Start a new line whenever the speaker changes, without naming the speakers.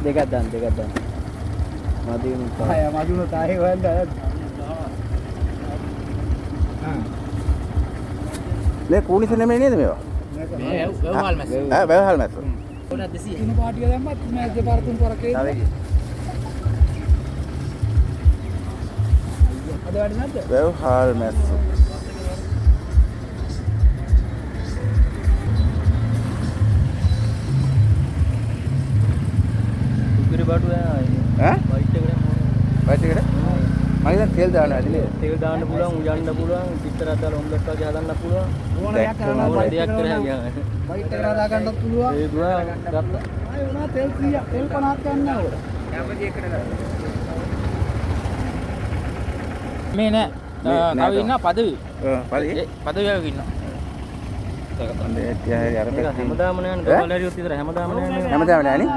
දෙකක් දාන්න. මදිනුත්
ආය මදුන තාහේ වන්ද.
මේ කූනිස නෙමෙයි නේද මේවා?
මේ වැව්හල් මැස්ස.
වැව්හල් මැස්ස.
ඕන 200.
ඉන්න පාටිය දැම්මත් මේ දෙපාර තුන් පාරක් ඒ. අද වැඩි නැද්ද?
වැව්හල් මැස්ස.
උගුරු බඩු යනවා.
ඈ? වයිට් එකට? මම දැන් තෙල් දානවා ඇතිනේ.
තෙල් දාන්න පුළුවන්, උයන්න පුළුවන්, පිටරක් දාලා ඔම්ලට් වගේ හදන්න පුළුවන්.
ඕන දෙයක් කරන්න
ඕන දෙයක් කරලා ගියා.
වයිට් එකට හදා ගන්නත් පුළුවන්.
ඒ දුනා ගත්තා.
ආය උනා තෙල් 100 තෙල් 50ක් ගන්න ඕන.
මේ නෑ. කව ඉන්නවා පදවි. පදවියක ඉන්නවා.
අනේ තියා අර
මේක හැමදාම නෑනේ. කොල්ලරියොත් විතර හැමදාම නෑනේ.
හැමදාම නෑනේ.